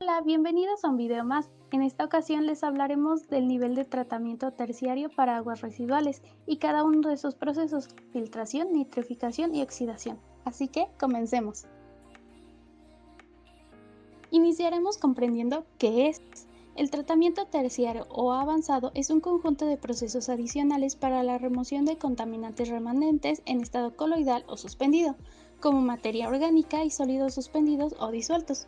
Hola, bienvenidos a un video más. En esta ocasión les hablaremos del nivel de tratamiento terciario para aguas residuales y cada uno de sus procesos: filtración, nitrificación y oxidación. Así que comencemos. Iniciaremos comprendiendo qué es. El tratamiento terciario o avanzado es un conjunto de procesos adicionales para la remoción de contaminantes remanentes en estado coloidal o suspendido, como materia orgánica y sólidos suspendidos o disueltos.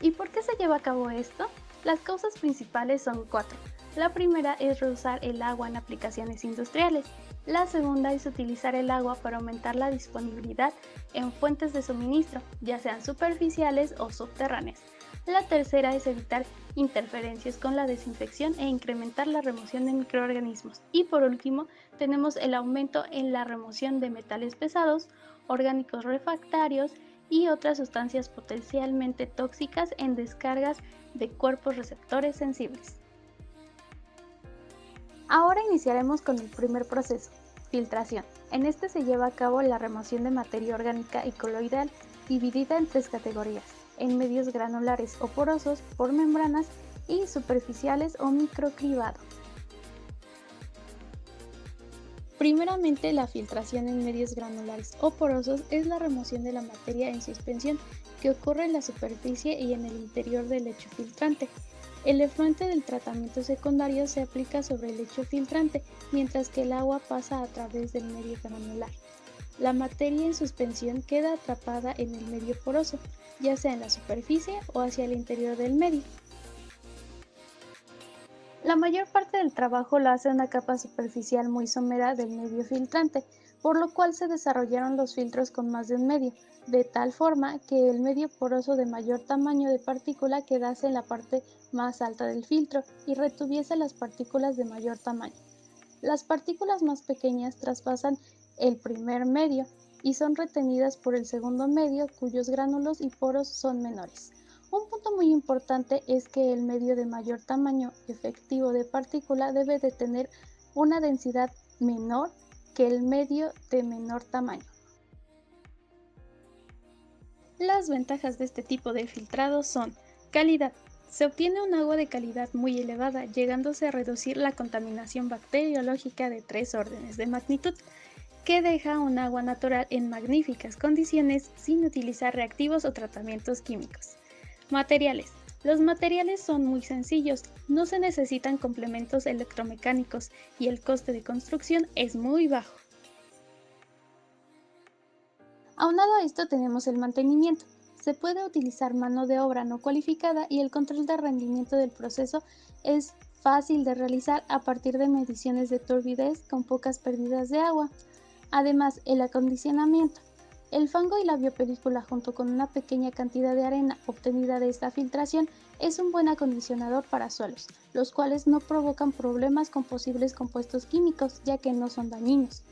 ¿Y por qué se lleva a cabo esto? Las causas principales son cuatro. La primera es reusar el agua en aplicaciones industriales. La segunda es utilizar el agua para aumentar la disponibilidad en fuentes de suministro, ya sean superficiales o subterráneas. La tercera es evitar interferencias con la desinfección e incrementar la remoción de microorganismos. Y por último, tenemos el aumento en la remoción de metales pesados, orgánicos refractarios y otras sustancias potencialmente tóxicas en descargas de cuerpos receptores sensibles. Ahora iniciaremos con el primer proceso: filtración. En este se lleva a cabo la remoción de materia orgánica y coloidal, dividida en tres categorías: en medios granulares o porosos, por membranas, y superficiales o microcribado. Primeramente, la filtración en medios granulares o porosos es la remoción de la materia en suspensión que ocurre en la superficie y en el interior del lecho filtrante. El efluente del tratamiento secundario se aplica sobre el lecho filtrante, mientras que el agua pasa a través del medio granular. La materia en suspensión queda atrapada en el medio poroso, ya sea en la superficie o hacia el interior del medio. La mayor parte del trabajo lo hace una capa superficial muy somera del medio filtrante, por lo cual se desarrollaron los filtros con más de un medio, de tal forma que el medio poroso de mayor tamaño de partícula quedase en la parte más alta del filtro y retuviese las partículas de mayor tamaño. Las partículas más pequeñas traspasan el primer medio y son retenidas por el segundo medio, cuyos gránulos y poros son menores. Un punto muy importante es que el medio de mayor tamaño efectivo de partícula debe de tener una densidad menor que el medio de menor tamaño. Las ventajas de este tipo de filtrado son: calidad. Se obtiene un agua de calidad muy elevada, llegándose a reducir la contaminación bacteriológica de 3 órdenes de magnitud, que deja un agua natural en magníficas condiciones sin utilizar reactivos o tratamientos químicos. Materiales. Los materiales son muy sencillos, no se necesitan complementos electromecánicos y el coste de construcción es muy bajo. Aunado a esto tenemos el mantenimiento. Se puede utilizar mano de obra no cualificada y el control de rendimiento del proceso es fácil de realizar a partir de mediciones de turbidez con pocas pérdidas de agua. Además, el acondicionamiento. El fango y la biopelícula, junto con una pequeña cantidad de arena obtenida de esta filtración, es un buen acondicionador para suelos, los cuales no provocan problemas con posibles compuestos químicos, ya que no son dañinos.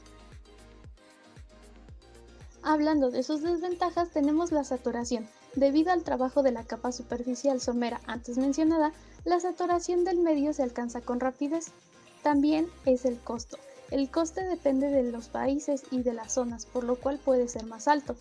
Hablando de sus desventajas, tenemos la saturación. Debido al trabajo de la capa superficial somera antes mencionada, la saturación del medio se alcanza con rapidez. También es el costo. El coste depende de los países y de las zonas, por lo cual puede ser más alto.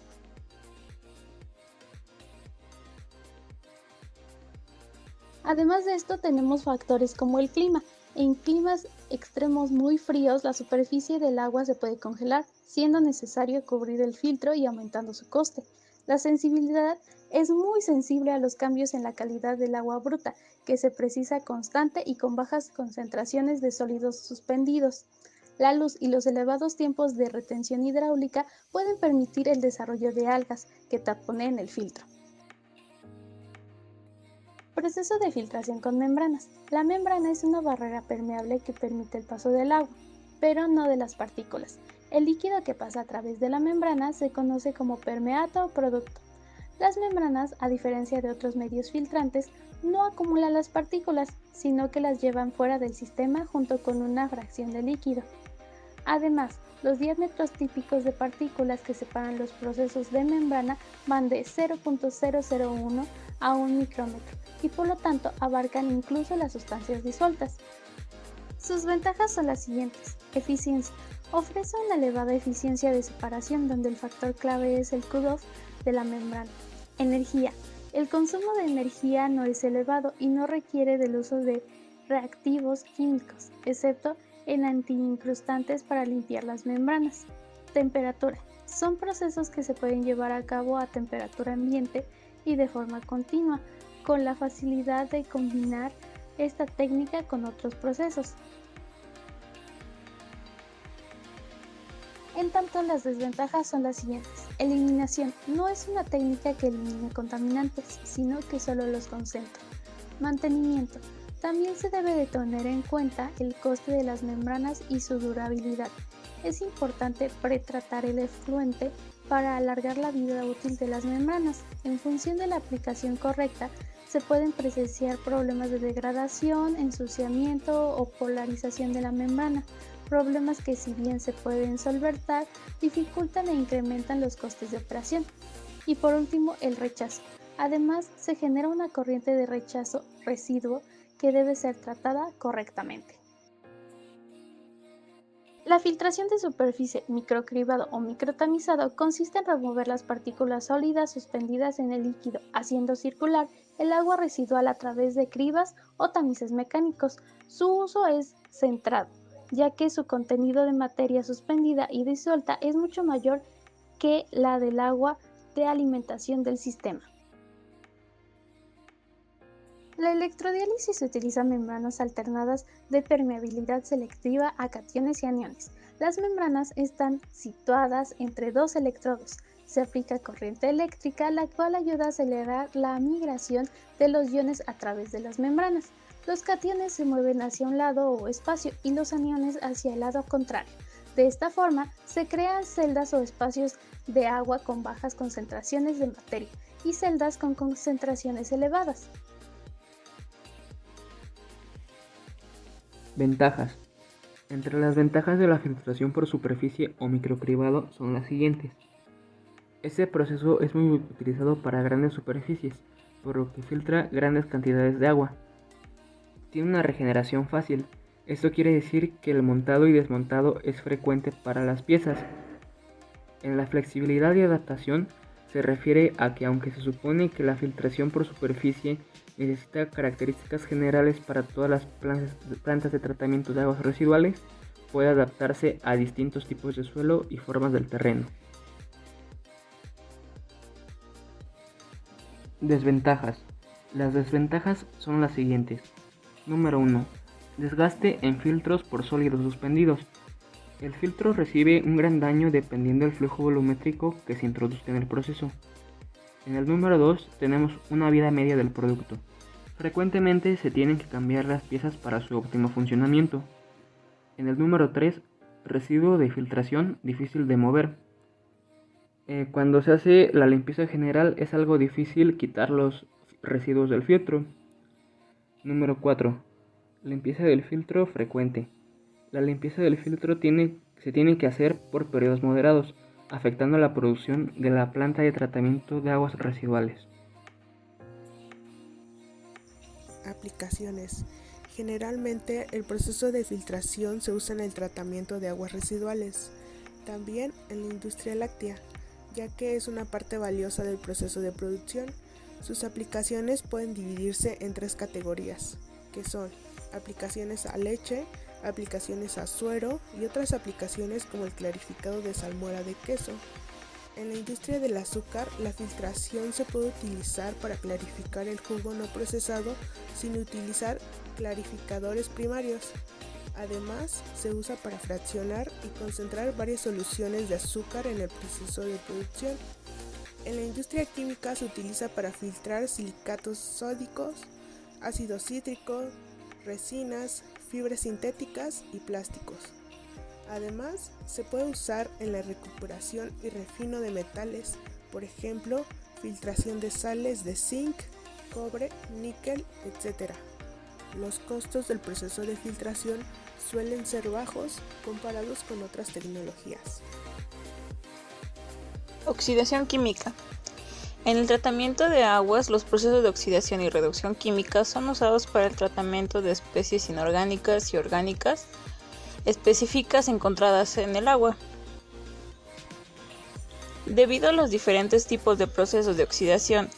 Además de esto, tenemos factores como el clima. En climas extremos muy fríos, la superficie del agua se puede congelar, siendo necesario cubrir el filtro y aumentando su coste. La sensibilidad es muy sensible a los cambios en la calidad del agua bruta, que se precisa constante y con bajas concentraciones de sólidos suspendidos. La luz y los elevados tiempos de retención hidráulica pueden permitir el desarrollo de algas que taponen el filtro. Proceso de filtración con membranas. La membrana es una barrera permeable que permite el paso del agua, pero no de las partículas. El líquido que pasa a través de la membrana se conoce como permeato o producto. Las membranas, a diferencia de otros medios filtrantes, no acumulan las partículas, sino que las llevan fuera del sistema junto con una fracción de líquido. Además, los diámetros típicos de partículas que separan los procesos de membrana van de 0.001 a 1 micrómetro y por lo tanto abarcan incluso las sustancias disueltas. Sus ventajas son las siguientes. Eficiencia. Ofrece una elevada eficiencia de separación donde el factor clave es el cutoff de la membrana. Energía. El consumo de energía no es elevado y no requiere del uso de reactivos químicos, excepto en antiincrustantes para limpiar las membranas. Temperatura. Son procesos que se pueden llevar a cabo a temperatura ambiente y de forma continua, con la facilidad de combinar esta técnica con otros procesos. En tanto, las desventajas son las siguientes. Eliminación. No es una técnica que elimine contaminantes, sino que solo los concentra. Mantenimiento. También se debe de tener en cuenta el coste de las membranas y su durabilidad. Es importante pretratar el efluente para alargar la vida útil de las membranas. En función de la aplicación correcta, se pueden presenciar problemas de degradación, ensuciamiento o polarización de la membrana, problemas que, si bien se pueden solventar, dificultan e incrementan los costes de operación. Y por último, el rechazo. Además, se genera una corriente de rechazo residuo que debe ser tratada correctamente. La filtración de superficie, microcribado o microtamizado consiste en remover las partículas sólidas suspendidas en el líquido, haciendo circular el agua residual a través de cribas o tamices mecánicos. Su uso es centrado, ya que su contenido de materia suspendida y disuelta es mucho mayor que la del agua de alimentación del sistema. La electrodiálisis utiliza membranas alternadas de permeabilidad selectiva a cationes y aniones. Las membranas están situadas entre dos electrodos. Se aplica corriente eléctrica, la cual ayuda a acelerar la migración de los iones a través de las membranas. Los cationes se mueven hacia un lado o espacio y los aniones hacia el lado contrario. De esta forma, se crean celdas o espacios de agua con bajas concentraciones de materia y celdas con concentraciones elevadas. Ventajas. Entre las ventajas de la filtración por superficie o microcribado son las siguientes. Este proceso es muy utilizado para grandes superficies, por lo que filtra grandes cantidades de agua. Tiene una regeneración fácil. Esto quiere decir que el montado y desmontado es frecuente para las piezas. En la flexibilidad y adaptación se refiere a que, aunque se supone que la filtración por superficie necesita características generales para todas las plantas de tratamiento de aguas residuales, puede adaptarse a distintos tipos de suelo y formas del terreno. Desventajas. Las desventajas son las siguientes. Número 1. Desgaste en filtros por sólidos suspendidos. El filtro recibe un gran daño dependiendo del flujo volumétrico que se introduzca en el proceso. En el número 2 tenemos una vida media del producto. Frecuentemente se tienen que cambiar las piezas para su óptimo funcionamiento. En el número 3, residuo de filtración difícil de mover. Cuando se hace la limpieza general es algo difícil quitar los residuos del filtro. Número 4. Limpieza del filtro frecuente. La limpieza del filtro se tiene que hacer por periodos moderados, afectando la producción de la planta de tratamiento de aguas residuales. Aplicaciones. Generalmente el proceso de filtración se usa en el tratamiento de aguas residuales, también en la industria láctea, ya que es una parte valiosa del proceso de producción. Sus aplicaciones pueden dividirse en 3 categorías, que son aplicaciones a leche, aplicaciones a suero y otras aplicaciones como el clarificado de salmuera de queso. En la industria del azúcar, la filtración se puede utilizar para clarificar el jugo no procesado sin utilizar clarificadores primarios. Además, se usa para fraccionar y concentrar varias soluciones de azúcar en el proceso de producción. En la industria química se utiliza para filtrar silicatos sódicos, ácido cítrico, resinas, fibras sintéticas y plásticos. Además, se puede usar en la recuperación y refino de metales, por ejemplo, filtración de sales de zinc, cobre, níquel, etc. Los costos del proceso de filtración suelen ser bajos comparados con otras tecnologías. Oxidación química. En el tratamiento de aguas, los procesos de oxidación y reducción química son usados para el tratamiento de especies inorgánicas y orgánicas específicas encontradas en el agua. Debido a los diferentes tipos de procesos de oxidación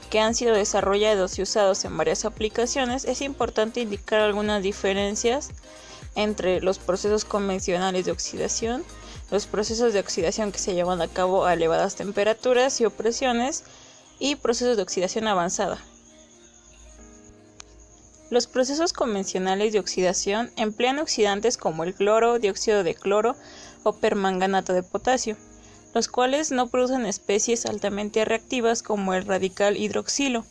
que han sido desarrollados y usados en varias aplicaciones, es importante indicar algunas diferencias entre los procesos convencionales de oxidación, los procesos de oxidación que se llevan a cabo a elevadas temperaturas y o presiones, y procesos de oxidación avanzada. Los procesos convencionales de oxidación emplean oxidantes como el cloro, dióxido de cloro o permanganato de potasio, los cuales no producen especies altamente reactivas como el radical hidroxilo,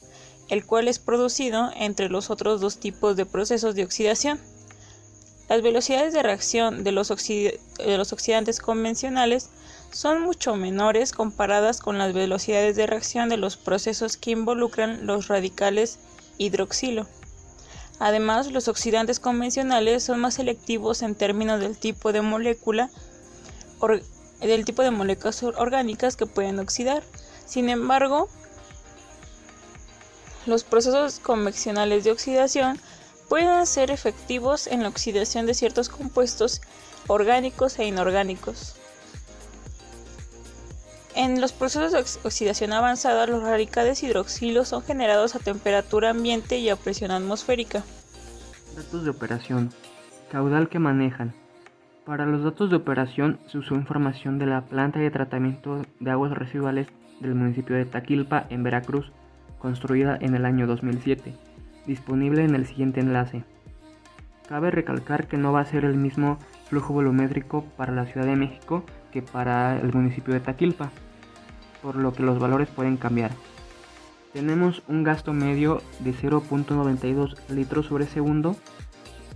el cual es producido entre los otros dos tipos de procesos de oxidación. Las velocidades de reacción de los oxidantes convencionales son mucho menores comparadas con las velocidades de reacción de los procesos que involucran los radicales hidroxilo. Además, los oxidantes convencionales son más selectivos en términos del tipo de moléculas orgánicas que pueden oxidar. Sin embargo, los procesos convencionales de oxidación pueden ser efectivos en la oxidación de ciertos compuestos orgánicos e inorgánicos. En los procesos de oxidación avanzada, los radicales hidroxilo son generados a temperatura ambiente y a presión atmosférica. Datos de operación. Caudal que manejan. Para los datos de operación se usó información de la planta de tratamiento de aguas residuales del municipio de Taquilpa, en Veracruz, construida en el año 2007, disponible en el siguiente enlace. Cabe recalcar que no va a ser el mismo flujo volumétrico para la Ciudad de México que para el municipio de Taquilpa, por lo que los valores pueden cambiar. Tenemos un gasto medio de 0.92 litros sobre segundo,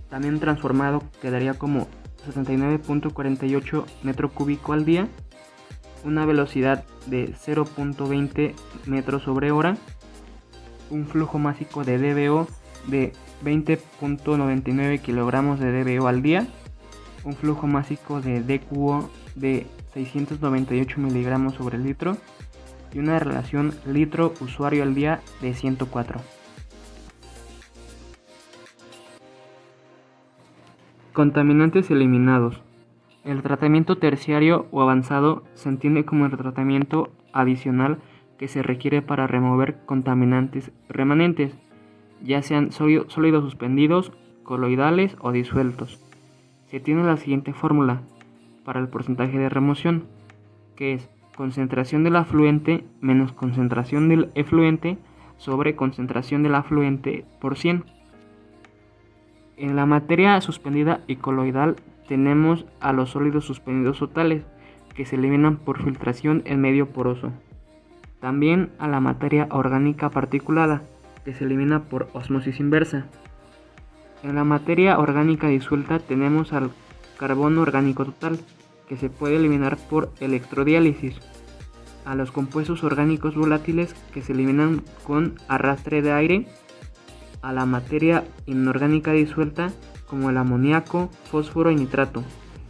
también transformado quedaría como 79.48 metro cúbico al día, una velocidad de 0.20 metros sobre hora, un flujo másico de DBO de 20.99 kilogramos de DBO al día, un flujo másico de DQO de 698 miligramos sobre litro y una relación litro usuario al día de 104. Contaminantes eliminados. El tratamiento terciario o avanzado se entiende como el tratamiento adicional que se requiere para remover contaminantes remanentes, ya sean sólidos suspendidos, coloidales o disueltos. Se tiene la siguiente fórmula para el porcentaje de remoción, que es concentración del afluente menos concentración del efluente sobre concentración del afluente por 100. En la materia suspendida y coloidal tenemos a los sólidos suspendidos totales, que se eliminan por filtración en medio poroso. También a la materia orgánica particulada, que se elimina por ósmosis inversa. En la materia orgánica disuelta tenemos al carbono orgánico total, que se puede eliminar por electrodiálisis. A los compuestos orgánicos volátiles, que se eliminan con arrastre de aire. A la materia inorgánica disuelta, como el amoníaco, fósforo y nitrato.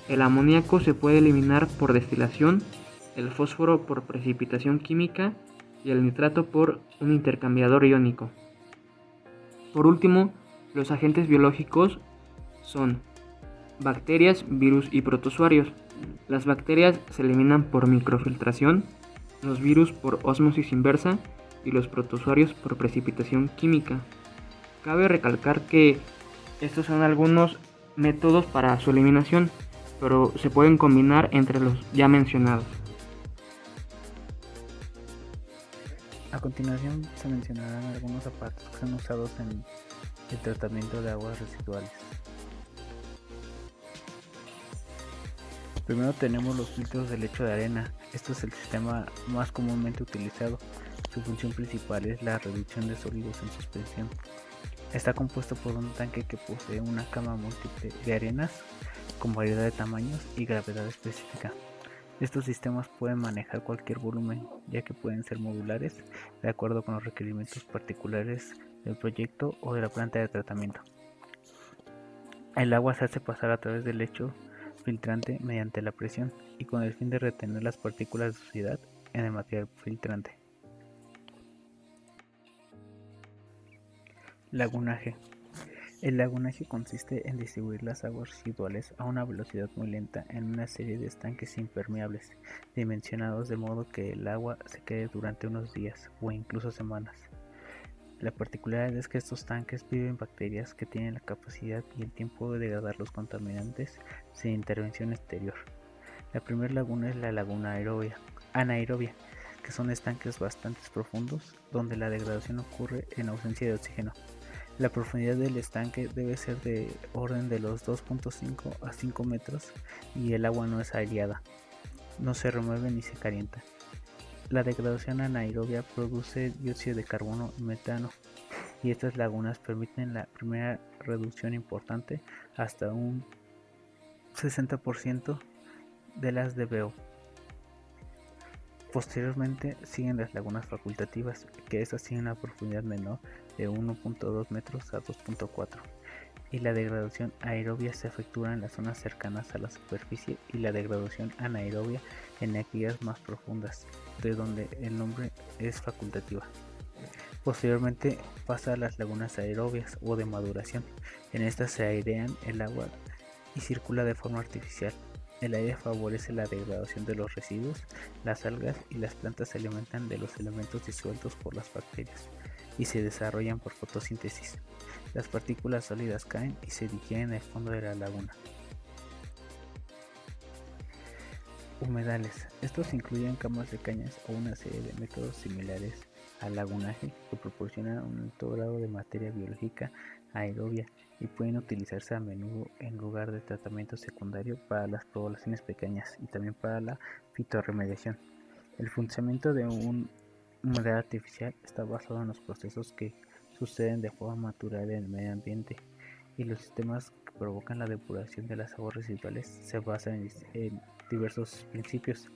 El amoníaco se puede eliminar por destilación, el fósforo por precipitación química y el nitrato por un intercambiador iónico. Por último, los agentes biológicos son bacterias, virus y protozoarios. Las bacterias se eliminan por microfiltración, los virus por ósmosis inversa y los protozoarios por precipitación química. Cabe recalcar que estos son algunos métodos para su eliminación, pero se pueden combinar entre los ya mencionados. A continuación se mencionarán algunos aparatos que son usados en el tratamiento de aguas residuales. Primero tenemos los filtros de lecho de arena. Este es el sistema más comúnmente utilizado. Su función principal es la reducción de sólidos en suspensión. Está compuesto por un tanque que posee una cama múltiple de arenas con variedad de tamaños y gravedad específica. Estos sistemas pueden manejar cualquier volumen, ya que pueden ser modulares de acuerdo con los requerimientos particulares del proyecto o de la planta de tratamiento. El agua se hace pasar a través del lecho filtrante mediante la presión y con el fin de retener las partículas de suciedad en el material filtrante. Lagunaje. El lagunaje consiste en distribuir las aguas residuales a una velocidad muy lenta en una serie de estanques impermeables, dimensionados de modo que el agua se quede durante unos días o incluso semanas. La particularidad es que estos tanques viven bacterias que tienen la capacidad y el tiempo de degradar los contaminantes sin intervención exterior. La primera laguna es la laguna anaerobia, que son estanques bastante profundos donde la degradación ocurre en ausencia de oxígeno. La profundidad del estanque debe ser de orden de los 2.5 a 5 metros y el agua no es aireada, no se remueve ni se calienta. La degradación anaerobia produce dióxido de carbono y metano, y estas lagunas permiten la primera reducción importante hasta un 60% de las DBO. Posteriormente siguen las lagunas facultativas, que estas tienen una profundidad menor de 1.2 metros a 2.4, y la degradación aerobia se efectúa en las zonas cercanas a la superficie y la degradación anaerobia en aquellas más profundas, de donde el nombre es facultativa. Posteriormente pasa a las lagunas aerobias o de maduración. En estas se airean el agua y circula de forma artificial. El aire favorece la degradación de los residuos, las algas y las plantas se alimentan de los elementos disueltos por las bacterias y se desarrollan por fotosíntesis. Las partículas sólidas caen y se digieren en el fondo de la laguna. Humedales. Estos incluyen camas de cañas o una serie de métodos similares al lagunaje que proporcionan un alto grado de materia biológica aerobia y pueden utilizarse a menudo en lugar de tratamiento secundario para las poblaciones pequeñas y también para la fitorremediación. El funcionamiento de un humedal artificial está basado en los procesos que suceden de forma natural en el medio ambiente, y los sistemas que provocan la depuración de las aguas residuales se basan en diversos principios,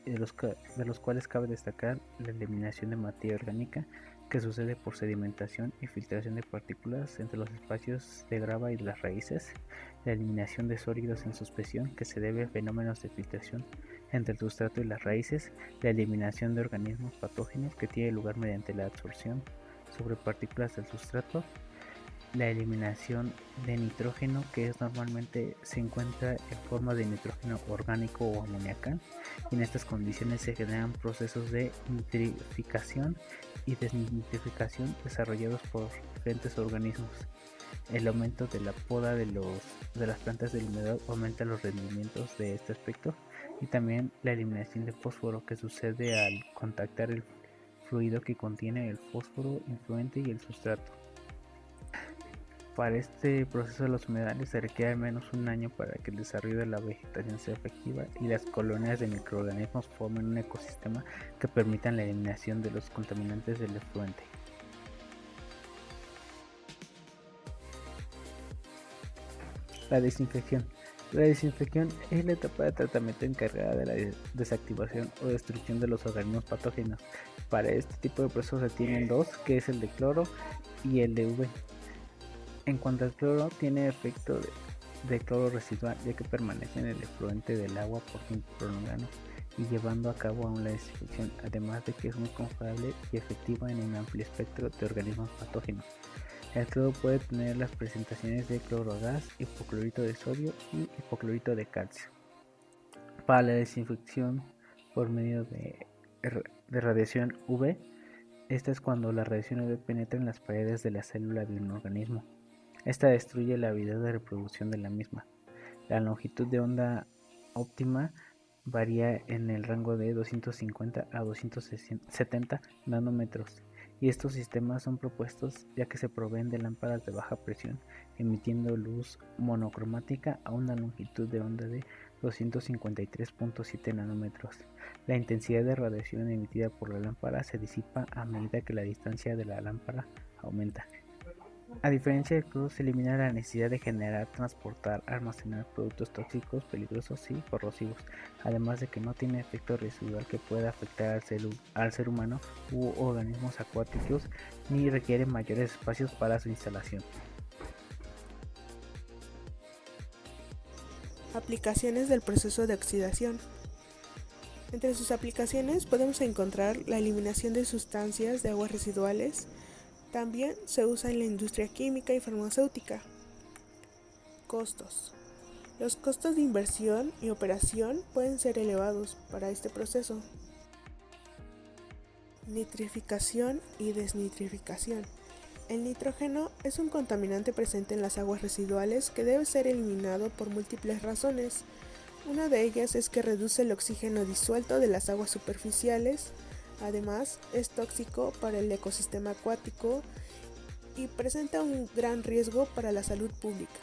de los cuales cabe destacar la eliminación de materia orgánica, que sucede por sedimentación y filtración de partículas entre los espacios de grava y las raíces, la eliminación de sólidos en suspensión, que se debe a fenómenos de filtración entre el sustrato y las raíces, la eliminación de organismos patógenos, que tiene lugar mediante la absorción sobre partículas del sustrato, la eliminación de nitrógeno, que normalmente se encuentra en forma de nitrógeno orgánico o amoniacal, y en estas condiciones se generan procesos de nitrificación y desnitrificación desarrollados por diferentes organismos. El aumento de la poda de las plantas del humedal aumenta los rendimientos de este aspecto, y también la eliminación de fósforo, que sucede al contactar el fluido que contiene el fósforo influente y el sustrato. Para este proceso de los humedales se requiere al menos un año para que el desarrollo de la vegetación sea efectiva y las colonias de microorganismos formen un ecosistema que permitan la eliminación de los contaminantes del efluente. La desinfección. La desinfección es la etapa de tratamiento encargada de la desactivación o destrucción de los organismos patógenos. Para este tipo de procesos se tienen dos, que es el de cloro y el de UV. En cuanto al cloro, tiene efecto de cloro residual, ya que permanece en el efluente del agua por tiempo prolongado y llevando a cabo aún la desinfección, además de que es muy confiable y efectiva en un amplio espectro de organismos patógenos. El cloro puede tener las presentaciones de cloro gas, hipoclorito de sodio y hipoclorito de calcio. Para la desinfección por medio de radiación UV, esta es cuando la radiación UV penetra en las paredes de la célula de un organismo. Esta destruye la habilidad de reproducción de la misma. La longitud de onda óptima varía en el rango de 250 a 270 nanómetros, y estos sistemas son propuestos ya que se proveen de lámparas de baja presión emitiendo luz monocromática a una longitud de onda de 253.7 nanómetros. La intensidad de radiación emitida por la lámpara se disipa a medida que la distancia de la lámpara aumenta. A diferencia del cloro, se elimina la necesidad de generar, transportar, almacenar productos tóxicos, peligrosos y corrosivos, además de que no tiene efecto residual que pueda afectar al ser humano u organismos acuáticos, ni requiere mayores espacios para su instalación. Aplicaciones del proceso de oxidación. Entre sus aplicaciones podemos encontrar la eliminación de sustancias de aguas residuales, También se usa en la industria química y farmacéutica. Costos. Los costos de inversión y operación pueden ser elevados para este proceso. Nitrificación y desnitrificación. El nitrógeno es un contaminante presente en las aguas residuales que debe ser eliminado por múltiples razones. Una de ellas es que reduce el oxígeno disuelto de las aguas superficiales. Además, es tóxico para el ecosistema acuático y presenta un gran riesgo para la salud pública.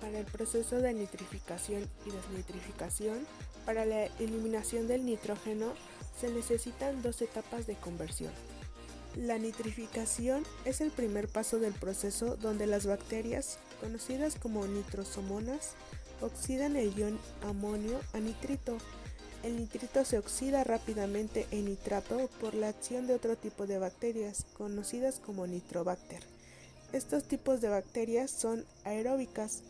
Para el proceso de nitrificación y desnitrificación, para la eliminación del nitrógeno, se necesitan dos etapas de conversión. La nitrificación es el primer paso del proceso donde las bacterias, conocidas como nitrosomonas, oxidan el ion amonio a nitrito. El nitrito se oxida rápidamente en nitrato por la acción de otro tipo de bacterias, conocidas como nitrobacter. Estos tipos de bacterias son aeróbicas,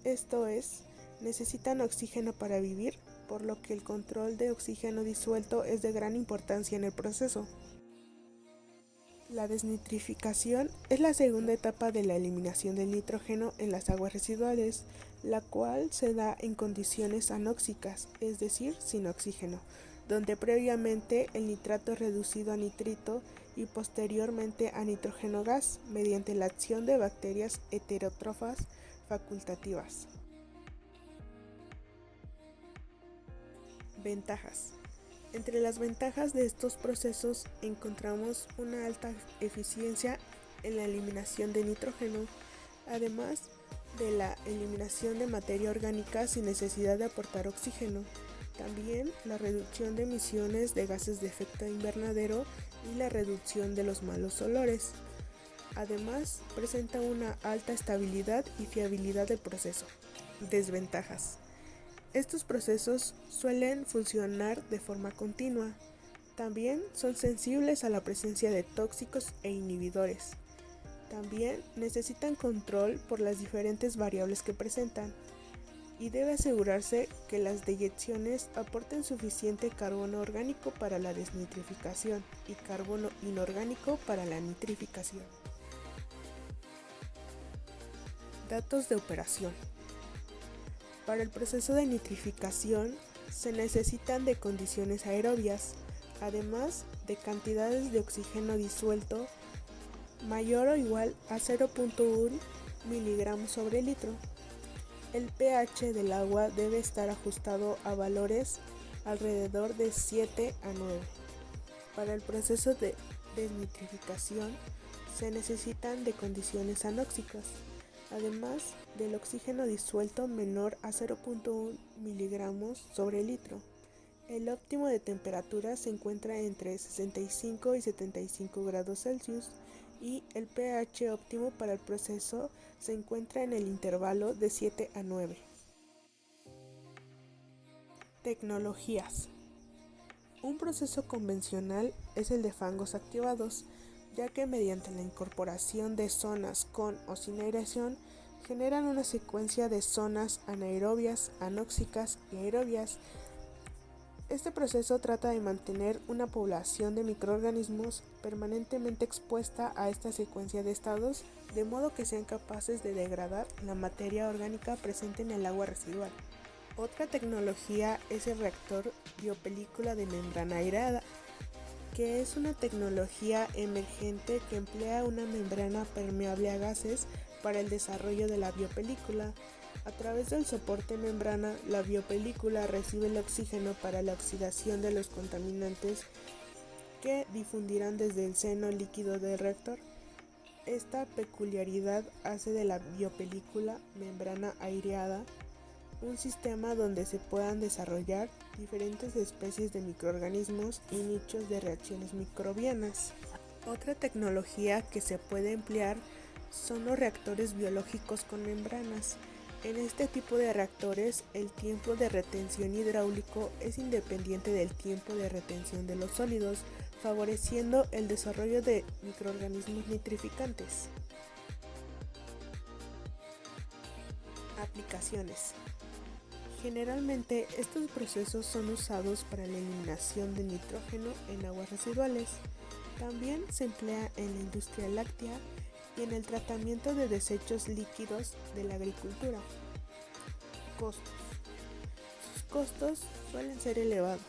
esto es, necesitan oxígeno para vivir, por lo que el control de oxígeno disuelto es de gran importancia en el proceso. La desnitrificación es la segunda etapa de la eliminación del nitrógeno en las aguas residuales, la cual se da en condiciones anóxicas, es decir, sin oxígeno, donde previamente el nitrato es reducido a nitrito y posteriormente a nitrógeno gas mediante la acción de bacterias heterótrofas facultativas. Ventajas. Entre las ventajas de estos procesos encontramos una alta eficiencia en la eliminación de nitrógeno, además de la eliminación de materia orgánica sin necesidad de aportar oxígeno. También la reducción de emisiones de gases de efecto invernadero y la reducción de los malos olores. Además, presenta una alta estabilidad y fiabilidad del proceso. Desventajas. Estos procesos suelen funcionar de forma continua. También son sensibles a la presencia de tóxicos e inhibidores. También necesitan control por las diferentes variables que presentan. Y debe asegurarse que las deyecciones aporten suficiente carbono orgánico para la desnitrificación y carbono inorgánico para la nitrificación. Datos de operación. Para el proceso de nitrificación se necesitan de condiciones aerobias, además de cantidades de oxígeno disuelto mayor o igual a 0.1 miligramos sobre litro. El pH del agua debe estar ajustado a valores alrededor de 7 a 9. Para el proceso de desnitrificación se necesitan de condiciones anóxicas, además del oxígeno disuelto menor a 0.1 miligramos sobre litro. El óptimo de temperatura se encuentra entre 65 y 75 grados Celsius y el pH óptimo para el proceso se encuentra en el intervalo de 7 a 9. Tecnologías. Un proceso convencional es el de fangos activados, ya que mediante la incorporación de zonas con o sin aireación generan una secuencia de zonas anaerobias, anóxicas y aerobias. Este proceso trata de mantener una población de microorganismos permanentemente expuesta a esta secuencia de estados, de modo que sean capaces de degradar la materia orgánica presente en el agua residual. Otra tecnología es el reactor biopelícula de membrana aireada, que es una tecnología emergente que emplea una membrana permeable a gases para el desarrollo de la biopelícula. A través del soporte membrana, la biopelícula recibe el oxígeno para la oxidación de los contaminantes que difundirán desde el seno líquido del reactor. Esta peculiaridad hace de la biopelícula membrana aireada un sistema donde se puedan desarrollar diferentes especies de microorganismos y nichos de reacciones microbianas. Otra tecnología que se puede emplear son los reactores biológicos con membranas. En este tipo de reactores, el tiempo de retención hidráulico es independiente del tiempo de retención de los sólidos, favoreciendo el desarrollo de microorganismos nitrificantes. Aplicaciones. Generalmente, estos procesos son usados para la eliminación de nitrógeno en aguas residuales. También se emplea en la industria láctea y en el tratamiento de desechos líquidos de la agricultura. Costos. Sus costos suelen ser elevados,